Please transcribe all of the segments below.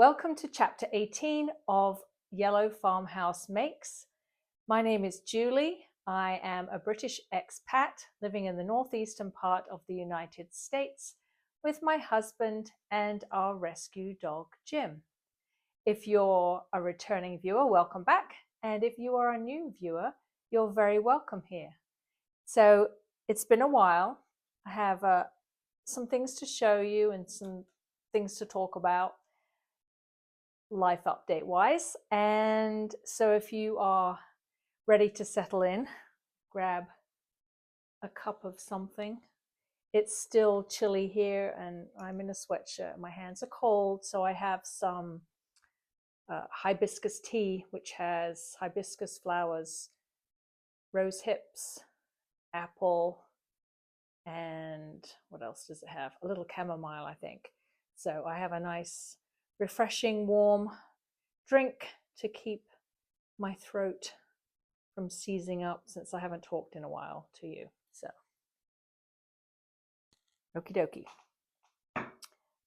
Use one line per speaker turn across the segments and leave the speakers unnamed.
Welcome to chapter 18 of Yellow Farmhouse Makes. My name is Julie. I am a British expat living in the northeastern part of the United States with my husband and our rescue dog, Jim. If you're a returning viewer, welcome back. And if you are a new viewer, you're very welcome here. So it's been a while. I have some things to show you and some things to talk about, life update wise. And so if you are ready to settle in, grab a cup of something. It's still chilly here and I'm in a sweatshirt. My hands are cold, so I have some hibiscus tea, which has hibiscus flowers, rose hips, apple, and what else does it have? A little chamomile, I think. So I have a nice refreshing warm drink to keep my throat from seizing up, since I haven't talked in a while to you. So okie dokie.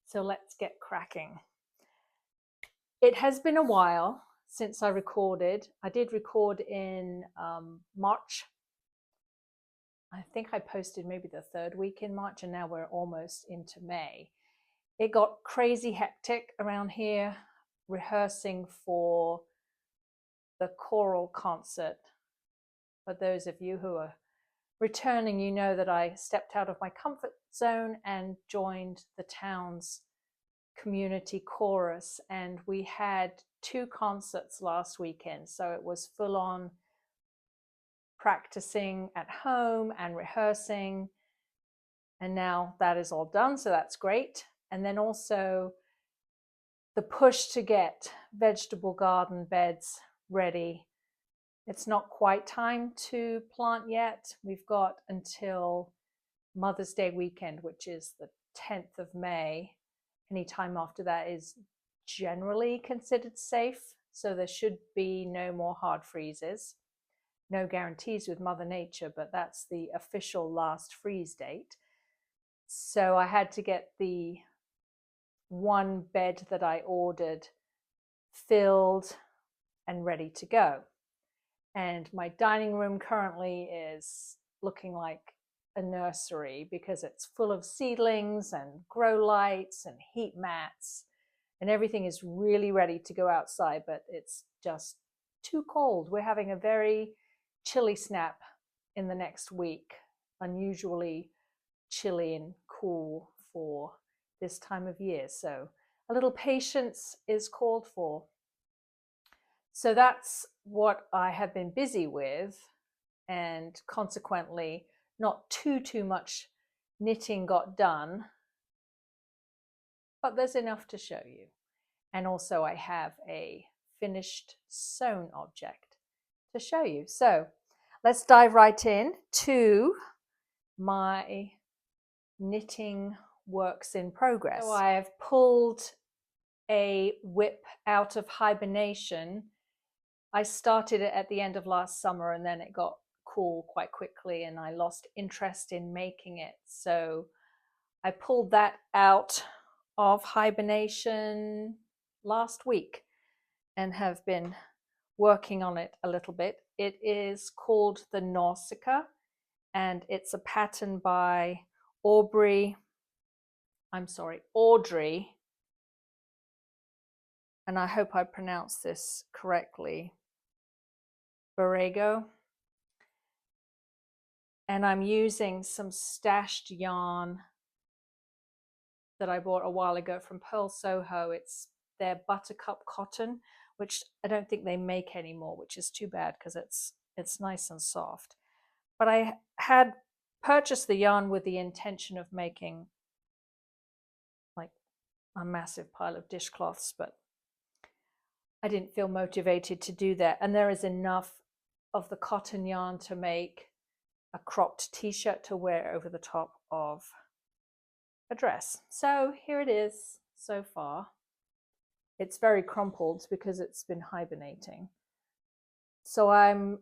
So let's get cracking. It has been a while since I recorded. I did record in March. I think I posted maybe the third week in March, and now we're almost into May. It got crazy hectic around here, rehearsing for the choral concert. For those of you who are returning, you know that I stepped out of my comfort zone and joined the town's community chorus, and we had 2 concerts last weekend. So it was full on practicing at home and rehearsing, and now that is all done, so that's great. And then also the push to get vegetable garden beds ready. It's not quite time to plant yet. We've got until Mother's Day weekend, which is the 10th of May. Any time after that is generally considered safe, so there should be no more hard freezes. No guarantees with Mother Nature, but that's the official last freeze date. So I had to get the one bed that I ordered filled and ready to go. And my dining room currently is looking like a nursery because it's full of seedlings and grow lights and heat mats, and everything is really ready to go outside, but it's just too cold. We're having a very chilly snap in the next week, unusually chilly and cool for this time of year. So a little patience is called for. So that's what I have been busy with, and consequently not too much knitting got done, but there's enough to show you. And also I have a finished sewn object to show you. So let's dive right in to my knitting works in progress. So I have pulled a WIP out of hibernation. I started it at the end of last summer, and then it got cool quite quickly and I lost interest in making it. So I pulled that out of hibernation last week and have been working on it a little bit. It is called the Nausicaa, and it's a pattern by Audrey, and I hope I pronounced this correctly, Borrego. And I'm using some stashed yarn that I bought a while ago from Pearl Soho. It's their buttercup cotton, which I don't think they make anymore, which is too bad because it's nice and soft. But I had purchased the yarn with the intention of making like a massive pile of dishcloths, but I didn't feel motivated to do that. And there is enough of the cotton yarn to make a cropped t-shirt to wear over the top of a dress. So here it is so far. It's very crumpled because it's been hibernating. So I'm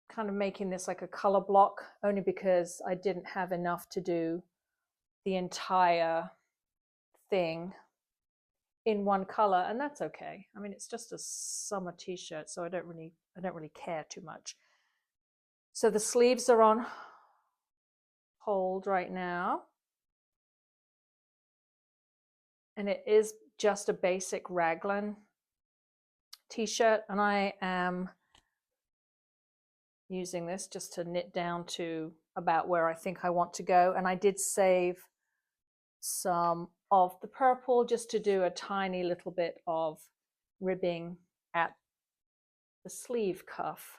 kind of making this like a color block, only because I didn't have enough to do the entire thing in one color, and that's okay. I mean, it's just a summer t-shirt, so I don't really care too much. So the sleeves are on hold right now, and it is just a basic raglan t-shirt, and I am using this just to knit down to about where I think I want to go. And I did save some of the purple just to do a tiny little bit of ribbing at the sleeve cuff.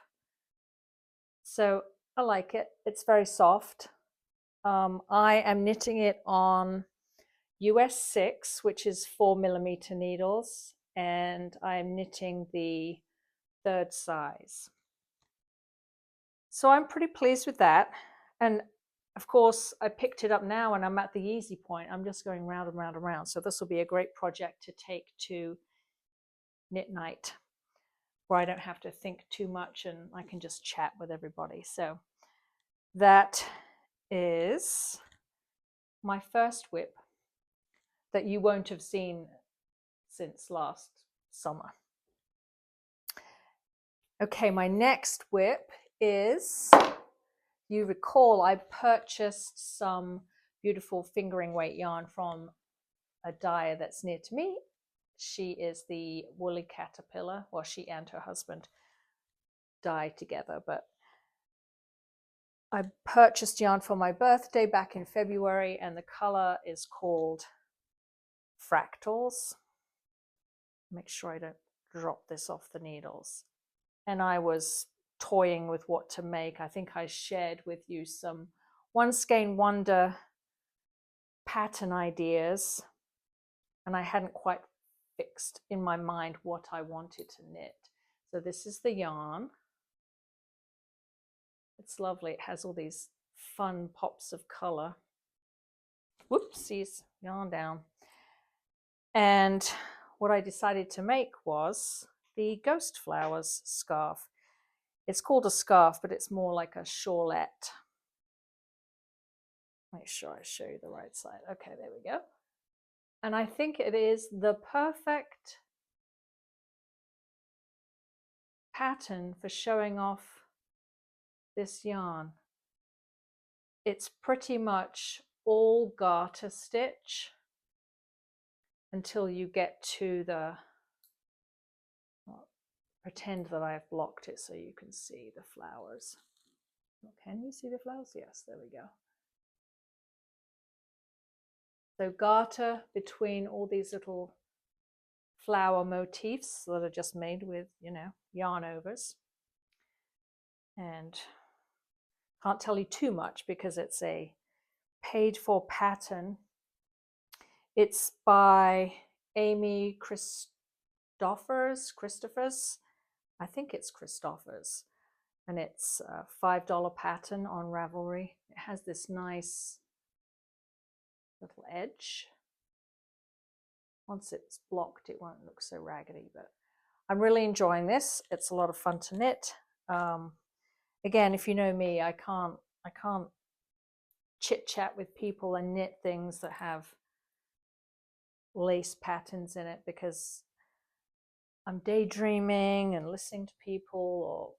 So I like it. It's very soft. I am knitting it on US 6, which is 4mm needles, and I am knitting the 3rd size. So I'm pretty pleased with that. And of course, I picked it up now and I'm at the easy point. I'm just going round and round and round. So this will be a great project to take to knit night, where I don't have to think too much and I can just chat with everybody. So that is my first WIP that you won't have seen since last summer. Okay, my next WIP is, you recall, I purchased some beautiful fingering weight yarn from a dyer that's near to me. She is the Woolly Caterpillar. Well, she and her husband dye together, but I purchased yarn for my birthday back in February, and the color is called Fractals. Make sure I don't drop this off the needles. And I was toying with what to make. I think I shared with you some One Skein Wonder pattern ideas, and I hadn't quite fixed in my mind what I wanted to knit. So this is the yarn. It's lovely. It has all these fun pops of color. Whoopsies, yarn down. And what I decided to make was the Ghost Flowers scarf. It's called a scarf, but it's more like a shawlette. Make sure I show you the right side. Okay, there we go. And I think it is the perfect pattern for showing off this yarn. It's pretty much all garter stitch until you get to the, well, pretend that I've blocked it so you can see the flowers. Can you see the flowers? Yes, there we go. So garter between all these little flower motifs that are just made with, you know, yarn overs. And can't tell you too much because it's a paid for pattern. It's by Amy Christophers. I think it's Christophers. And it's a $5 pattern on Ravelry. It has this nice little edge. Once it's blocked, it won't look so raggedy, but I'm really enjoying this. It's a lot of fun to knit. Again, if you know me, I can't chit chat with people and knit things that have lace patterns in it, because I'm daydreaming and listening to people,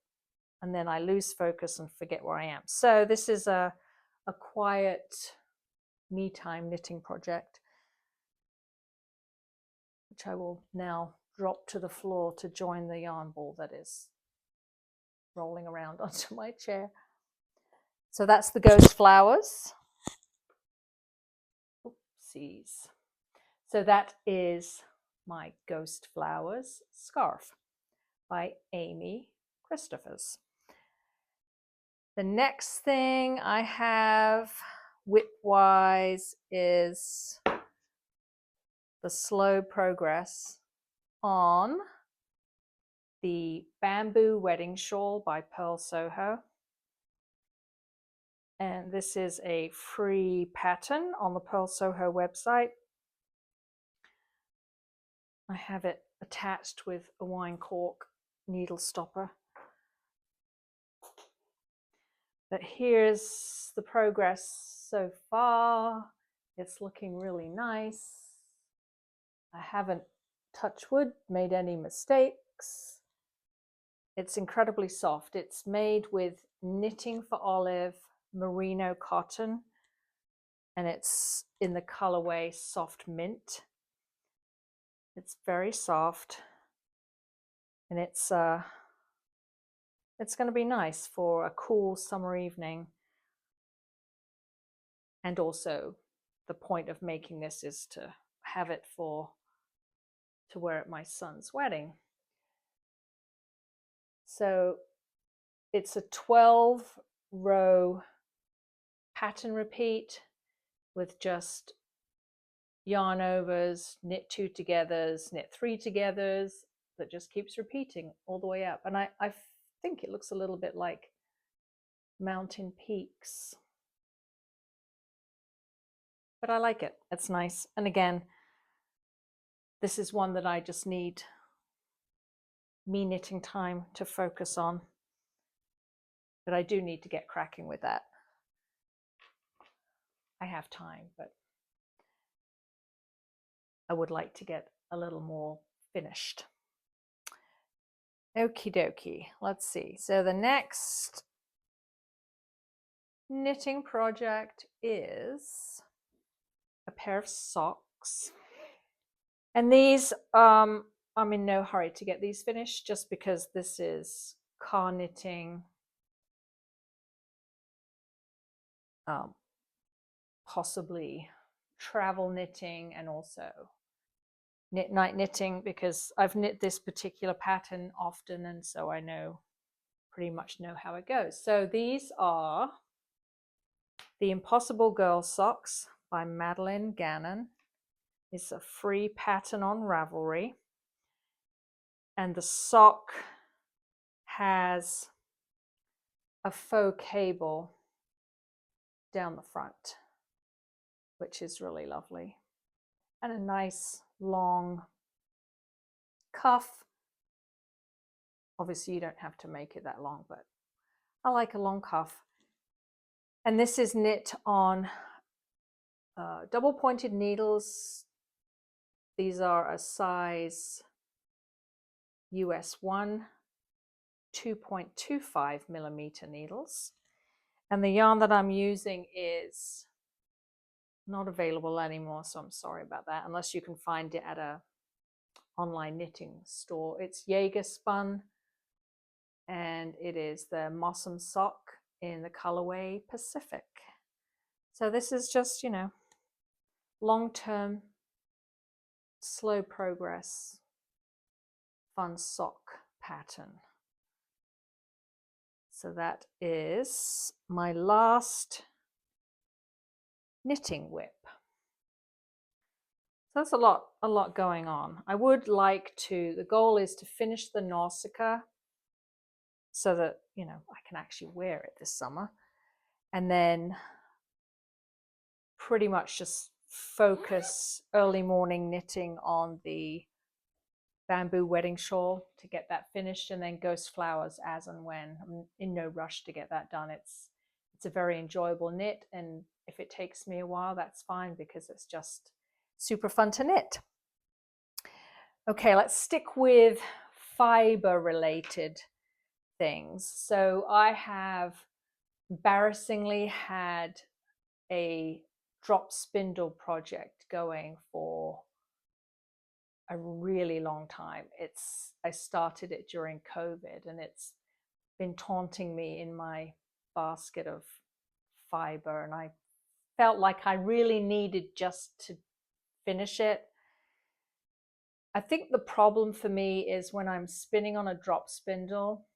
and then I lose focus and forget where I am. So this is a quiet me time knitting project, which I will now drop to the floor to join the yarn ball that is rolling around onto my chair. So that's the Ghost Flowers. Oopsies. So that is my Ghost Flowers scarf by Amy Christophers. The next thing I have WIP-wise is the slow progress on the Bamboo Wedding Shawl by Pearl Soho. And this is a free pattern on the Pearl Soho website. I have it attached with a wine cork needle stopper. But here's the progress so far. It's looking really nice. I haven't touch wood, made any mistakes. It's incredibly soft. It's made with Knitting for Olive merino cotton, and it's in the colorway Soft Mint. It's very soft, and it's going to be nice for a cool summer evening. And also, the point of making this is to have it to wear at my son's wedding. So it's a 12-row pattern repeat with just yarn overs, knit 2 togethers, knit 3 togethers, that just keeps repeating all the way up. And I think it looks a little bit like mountain peaks. But I like it. It's nice. And again, this is one that I just need me knitting time to focus on. But I do need to get cracking with that. I have time, but I would like to get a little more finished. Okie dokie. Let's see. So the next knitting project is a pair of socks. And these, I'm in no hurry to get these finished, just because this is car knitting, possibly travel knitting, and also night knitting, because I've knit this particular pattern often, and so I pretty much know how it goes. So these are the Impossible Girl Socks by Madeline Gannon. It's a free pattern on Ravelry, and the sock has a faux cable down the front, which is really lovely, and a nice long cuff. Obviously you don't have to make it that long, but I like a long cuff. And this is knit on double pointed needles. These are a size US 1 2.25 millimeter needles, and the yarn that I'm using is not available anymore, so I'm sorry about that, unless you can find it at a online knitting store. It's Jaeger spun, and it is the Mossum sock in the colorway Pacific. So this is just, you know, long-term, slow progress, fun sock pattern. So that is my last knitting WIP. So that's a lot going on. I would like to, the goal is to finish the Nausicaa so that, you know, I can actually wear it this summer, and then pretty much just focus early morning knitting on the bamboo wedding shawl to get that finished, and then ghost flowers as and when. I'm in no rush to get that done. It's a very enjoyable knit, and if it takes me a while, that's fine, because it's just super fun to knit. Okay, let's stick with fiber related things. So I have embarrassingly had a drop spindle project going for a really long time. I started it during COVID, and it's been taunting me in my basket of fiber, and I felt like I really needed just to finish it. I think the problem for me is when I'm spinning on a drop spindle,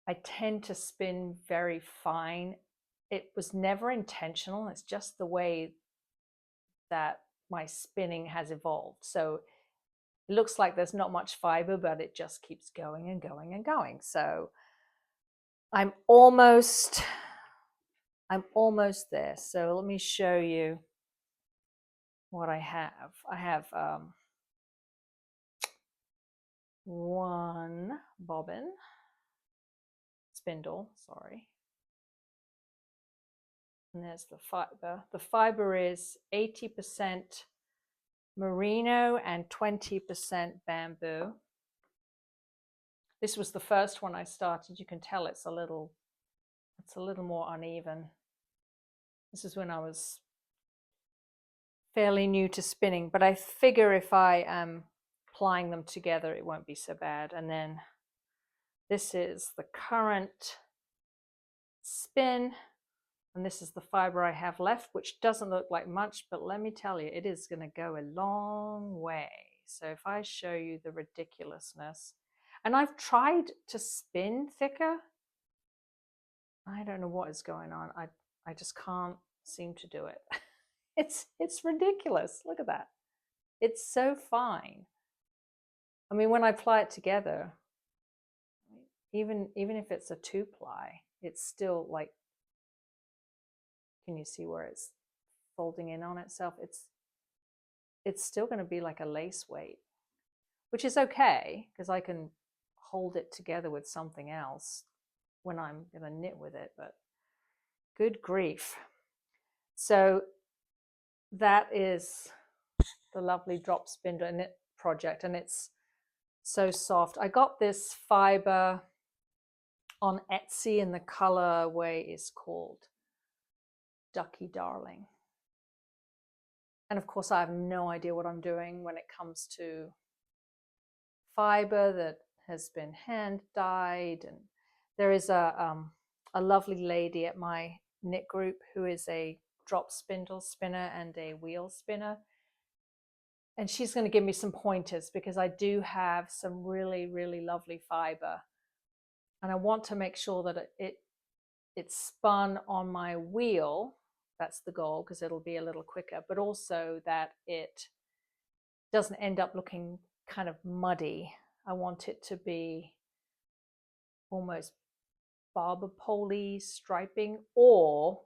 I tend to spin very fine. It was never intentional. It's just the way that my spinning has evolved. So it looks like there's not much fiber, but it just keeps going and going and going. So I'm almost there. So let me show you what I have. I have one bobbin, spindle, sorry. And there's the fiber. The fiber is 80% merino and 20% bamboo. This was the first one I started. You can tell it's a little more uneven. This is when I was fairly new to spinning, but I figure if I am applying them together, it won't be so bad. And then this is the current spin, and this is the fiber I have left, which doesn't look like much, but let me tell you, it is going to go a long way. So if I show you the ridiculousness, and I've tried to spin thicker, I don't know what is going on. I just can't seem to do it. It's ridiculous. Look at that. It's so fine. I mean, when I ply it together, even if it's a 2-ply, it's still like, can you see where it's folding in on itself? It's still going to be like a lace weight, which is okay because I can hold it together with something else when I'm going to knit with it, but good grief. So that is the lovely drop spindle knit project, and it's so soft. I got this fiber on Etsy, and the colorway is called Ducky Darling. And of course, I have no idea what I'm doing when it comes to fiber that has been hand dyed. And there is a lovely lady at my knit group who is a drop spindle spinner and a wheel spinner, and she's going to give me some pointers because I do have some really, really lovely fiber, and I want to make sure that it's spun on my wheel. That's the goal, because it'll be a little quicker, but also that it doesn't end up looking kind of muddy. I want it to be almost barber pole-y striping, or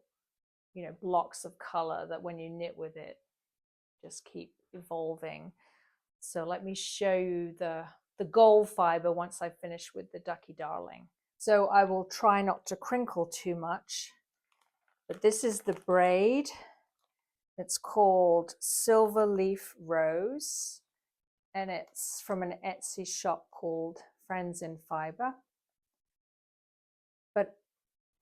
blocks of color that when you knit with it just keep evolving. So let me show you the gold fiber once I finish with the Ducky Darling. So I will try not to crinkle too much, but this is the braid. It's called Silver Leaf Rose, and it's from an Etsy shop called Friends in Fiber. But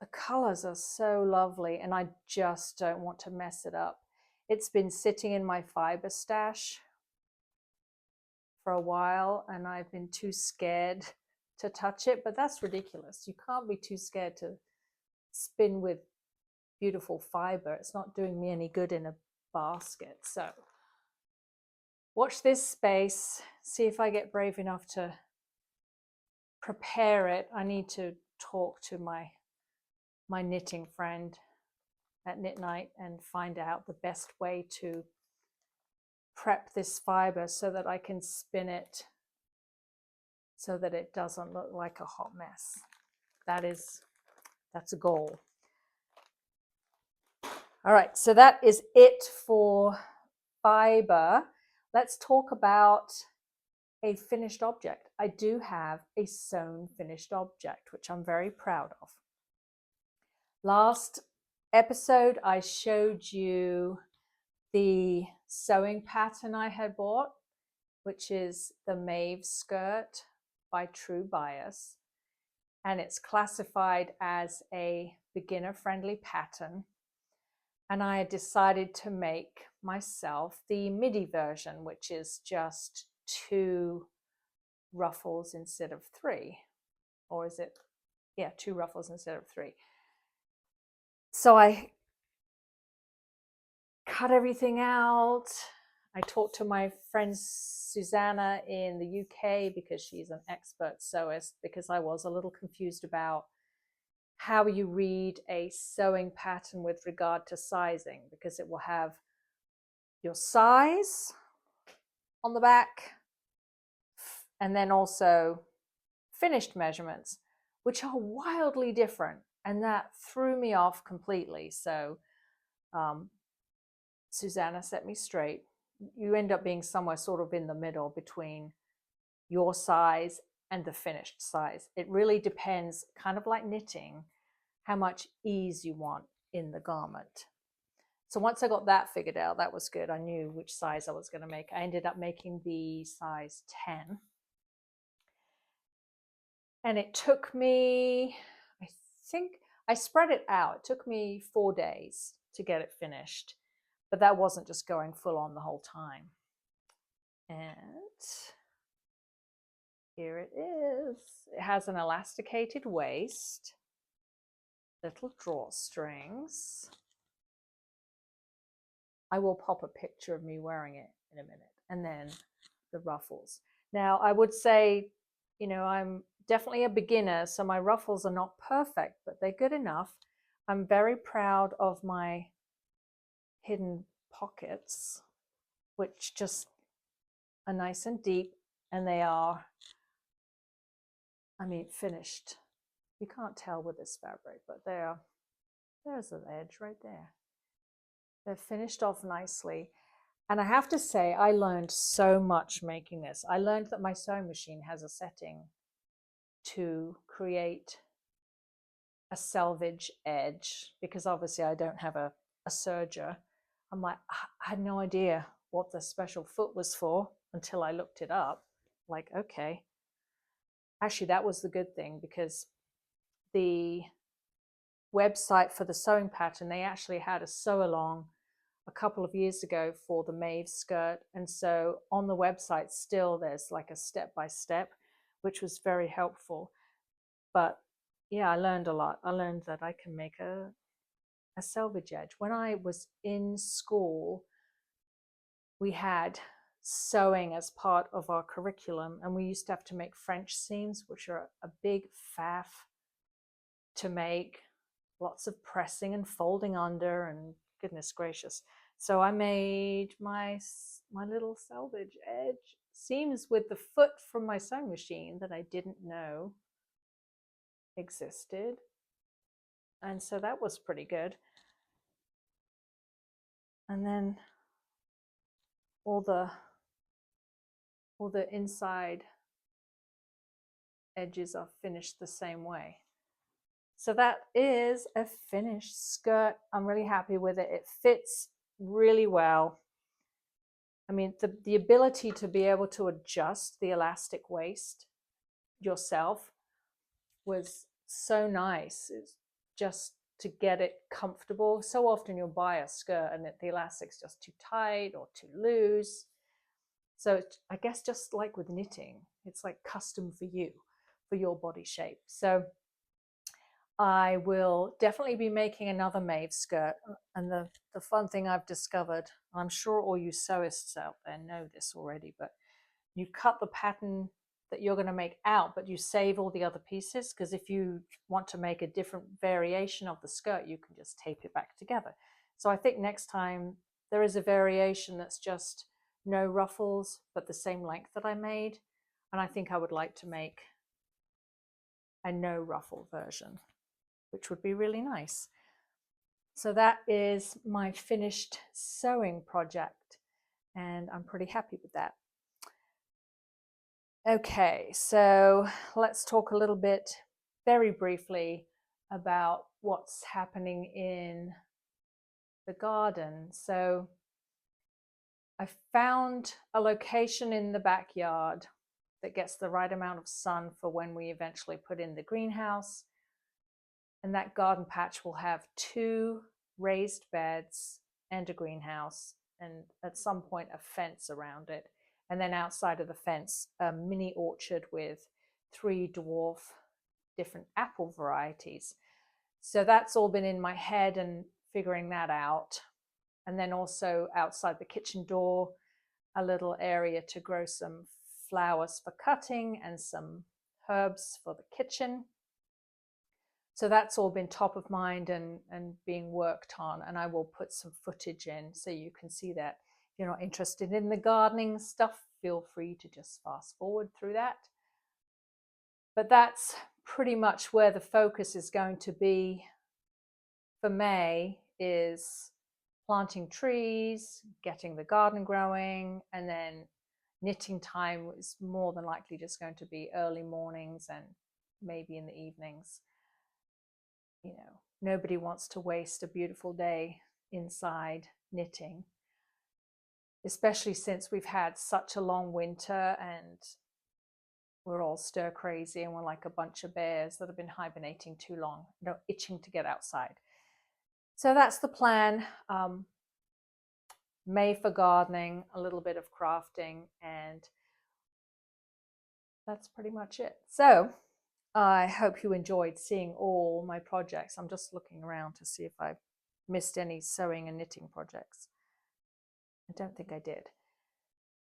the colors are so lovely, and I just don't want to mess it up. It's been sitting in my fiber stash for a while, and I've been too scared to touch it, but that's ridiculous. You can't be too scared to spin with beautiful fiber. It's not doing me any good in a basket. So watch this space, see if I get brave enough to prepare it. I need to talk to my knitting friend at Knit Night and find out the best way to prep this fiber so that I can spin it so that it doesn't look like a hot mess. That's a goal. All right, so that is it for fiber. Let's talk about a finished object. I do have a sewn finished object, which I'm very proud of. Last episode, I showed you the sewing pattern I had bought, which is the Maeve skirt by True Bias, and it's classified as a beginner-friendly pattern. And I decided to make myself the midi version, which is just 2 ruffles instead of 3. Or is it? Yeah, 2 ruffles instead of 3. So I cut everything out. I talked to my friend Susanna in the UK because she's an expert sewist, because I was a little confused about how you read a sewing pattern with regard to sizing, because it will have your size on the back and then also finished measurements, which are wildly different, and that threw me off completely. So Susanna set me straight. You end up being somewhere sort of in the middle between your size and the finished size. It really depends, kind of like knitting, how much ease you want in the garment. So once I got that figured out, that was good. I knew which size I was going to make. I ended up making the size 10. And it took me, I think, I spread it out. It took me 4 days to get it finished. But that wasn't just going full on the whole time. And here it is. It has an elasticated waist, little drawstrings. I will pop a picture of me wearing it in a minute. And then the ruffles. Now, I would say, you know, I'm definitely a beginner, so my ruffles are not perfect, but they're good enough. I'm very proud of my hidden pockets, which just are nice and deep, and they are, I mean, finished. You can't tell with this fabric, but there's an edge right there. They're finished off nicely. And I have to say, I learned so much making this. I learned that my sewing machine has a setting to create a selvage edge, because obviously I don't have a serger. I'm like, I had no idea what the special foot was for until I looked it up. Like, okay. Actually, that was the good thing, because the website for the sewing pattern, they actually had a sew along a couple of years ago for the Maeve skirt, and so on the website still there's like a step-by-step, which was very helpful. But yeah, I learned a lot. I learned that I can make a selvage edge. When I was in school, we had sewing as part of our curriculum, and we used to have to make French seams, which are a big faff to make, lots of pressing and folding under, and goodness gracious. So I made my little selvage edge seams with the foot from my sewing machine that I didn't know existed. And so that was pretty good. And then all the inside edges are finished the same way. So that is a finished skirt. I'm really happy with it. It fits really well. I mean, the ability to be able to adjust the elastic waist yourself was so nice. It's just to get it comfortable. So often you'll buy a skirt and the elastic's just too tight or too loose. So I guess just like with knitting, it's like custom for you, for your body shape. So I will definitely be making another Maeve skirt. And the fun thing I've discovered, I'm sure all you sewists out there know this already, but you cut the pattern that you're going to make out, but you save all the other pieces, because if you want to make a different variation of the skirt, you can just tape it back together. So I think next time there is a variation that's just no ruffles, but the same length that I made. And I think I would like to make a no ruffle version, which would be really nice. So that is my finished sewing project, and I'm pretty happy with that. Okay, so let's talk a little bit, very briefly, about what's happening in the garden. So I found a location in the backyard that gets the right amount of sun for when we eventually put in the greenhouse. And that garden patch will have 2 raised beds and a greenhouse, and at some point a fence around it. And then outside of the fence, a mini orchard with 3 dwarf different apple varieties. So that's all been in my head and figuring that out. And then also outside the kitchen door, a little area to grow some flowers for cutting and some herbs for the kitchen. So that's all been top of mind and being worked on, and I will put some footage in so you can see that. If you're not interested in the gardening stuff, feel free to just fast forward through that. But that's pretty much where the focus is going to be for May, is planting trees, getting the garden growing, and then knitting time is more than likely just going to be early mornings and maybe in the evenings. You know, nobody wants to waste a beautiful day inside knitting, especially since we've had such a long winter and we're all stir crazy and we're like a bunch of bears that have been hibernating too long, itching to get outside. So that's the plan. May for gardening, a little bit of crafting, and that's pretty much it. So I hope you enjoyed seeing all my projects. I'm just looking around to see if I've missed any sewing and knitting projects. I don't think I did.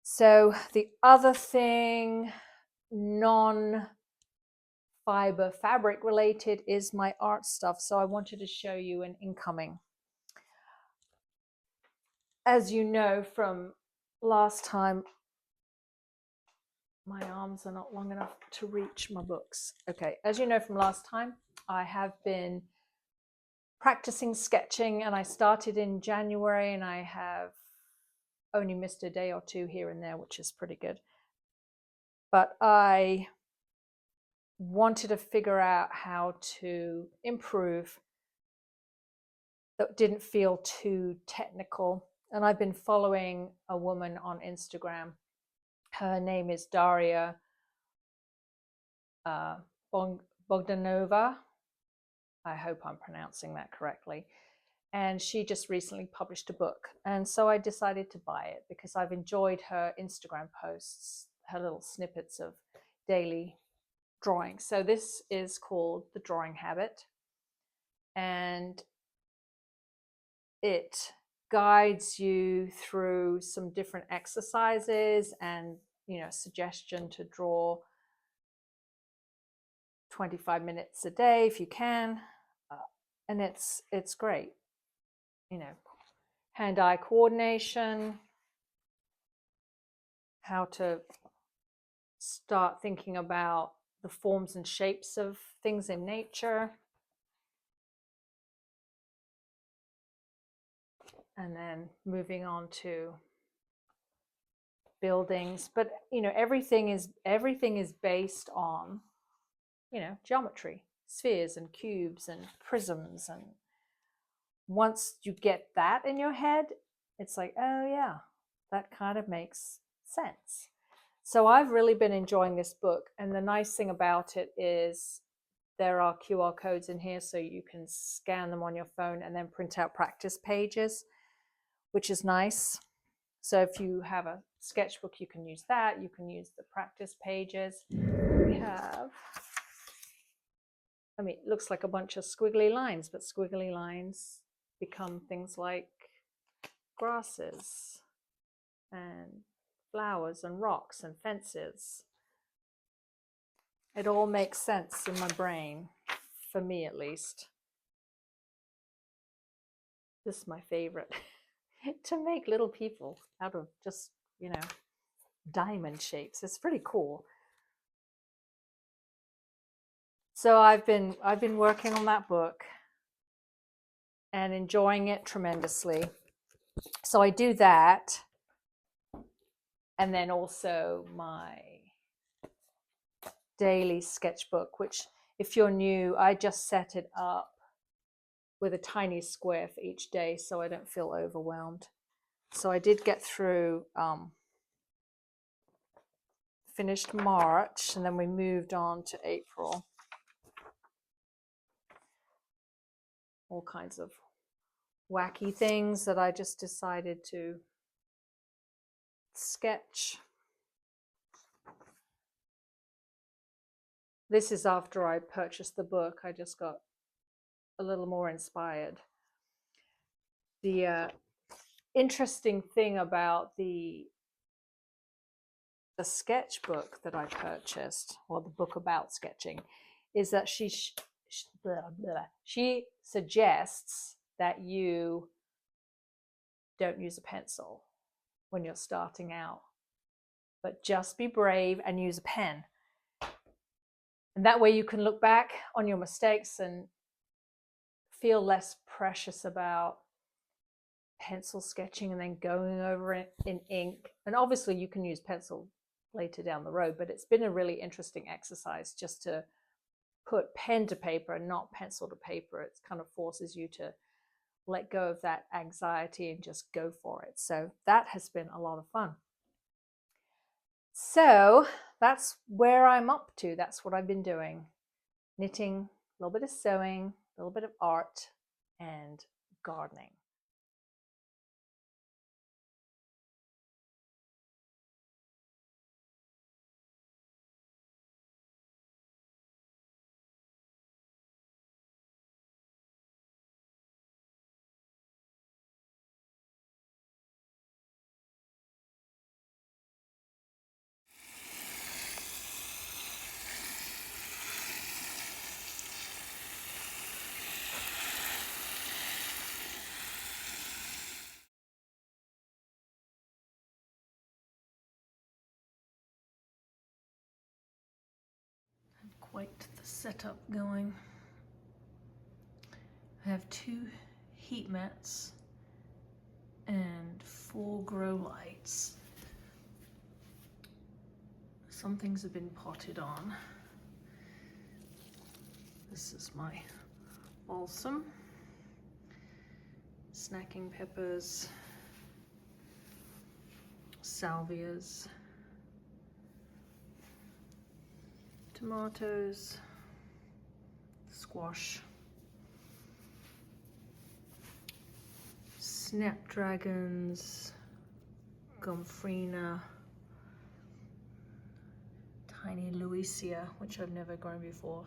So the other thing, non-fiber fabric related, is my art stuff. So I wanted to show you an incoming. As you know from last time, my arms are not long enough to reach my books. Okay, as you know from last time, I have been practicing sketching, and I started in January, and I have only missed a day or two here and there, which is pretty good. But I wanted to figure out how to improve that didn't feel too technical. And I've been following a woman on Instagram. Her name is Daria Bogdanova. I hope I'm pronouncing that correctly. And she just recently published a book. And so I decided to buy it because I've enjoyed her Instagram posts, her little snippets of daily drawing. So this is called The Drawing Habit. And it guides you through some different exercises and, suggestion to draw 25 minutes a day if you can. And it's great. Hand-eye coordination, how to start thinking about the forms and shapes of things in nature. And then moving on to buildings. But, everything is based on, geometry, spheres and cubes and prisms. And once you get that in your head, it's like, oh yeah, that kind of makes sense. So I've really been enjoying this book. And the nice thing about it is there are QR codes in here, so you can scan them on your phone and then print out practice pages, which is nice. So if you have a sketchbook, you can use that. You can use the practice pages. We have, it looks like a bunch of squiggly lines, but squiggly lines become things like grasses and flowers and rocks and fences. It all makes sense in my brain, for me at least. This is my favorite. To make little people out of just, diamond shapes. It's pretty cool. So I've been working on that book and enjoying it tremendously. So I do that, and then also my daily sketchbook, which, if you're new, I just set it up with a tiny square for each day so I don't feel overwhelmed. So I did get through, finished March, and then we moved on to April. All kinds of wacky things that I just decided to sketch. This is after I purchased the book. I just got a little more inspired. The interesting thing about the sketchbook that I purchased, or the book about sketching, is that she suggests that you don't use a pencil when you're starting out, but just be brave and use a pen. And that way you can look back on your mistakes and feel less precious about pencil sketching and then going over it in ink. And obviously you can use pencil later down the road, but it's been a really interesting exercise just to put pen to paper and not pencil to paper. It kind of forces you to let go of that anxiety and just go for it. So that has been a lot of fun. So that's where I'm up to. That's what I've been doing. Knitting, a little bit of sewing, a little bit of art, and gardening. Quite the setup going. I have 2 heat mats and 4 grow lights. Some things have been potted on. This is my balsam, snacking peppers, salvias, tomatoes, squash, snapdragons, gomphrena, tiny Louisia, which I've never grown before,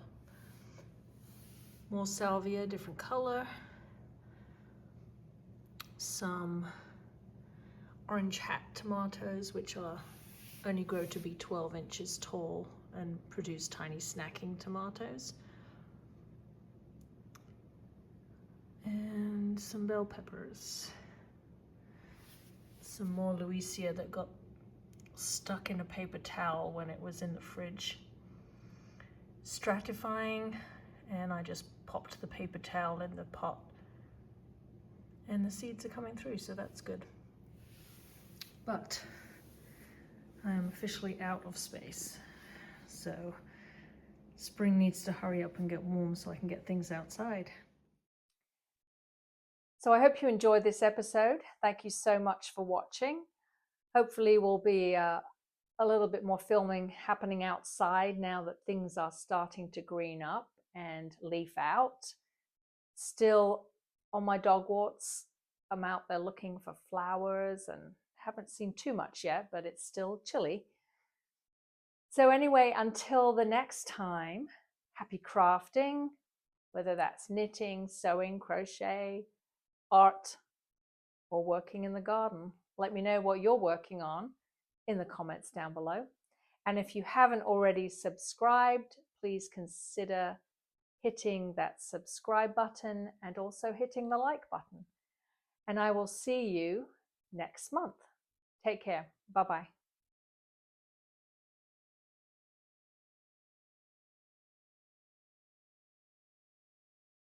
more salvia, different color, some orange hat tomatoes, which only grow to be 12 inches tall and produce tiny snacking tomatoes, and some bell peppers, some more Louisia that got stuck in a paper towel when it was in the fridge, stratifying, and I just popped the paper towel in the pot and the seeds are coming through, so that's good. But I am officially out of space, so spring needs to hurry up and get warm so I can get things outside. So I hope you enjoyed this episode. Thank you so much for watching. Hopefully we'll be a little bit more filming happening outside now that things are starting to green up and leaf out. Still on my dog walks, I'm out there looking for flowers and haven't seen too much yet, but it's still chilly. So anyway, until the next time, happy crafting, whether that's knitting, sewing, crochet, art, or working in the garden. Let me know what you're working on in the comments down below. And if you haven't already subscribed, please consider hitting that subscribe button and also hitting the like button. And I will see you next month. Take care. Bye-bye.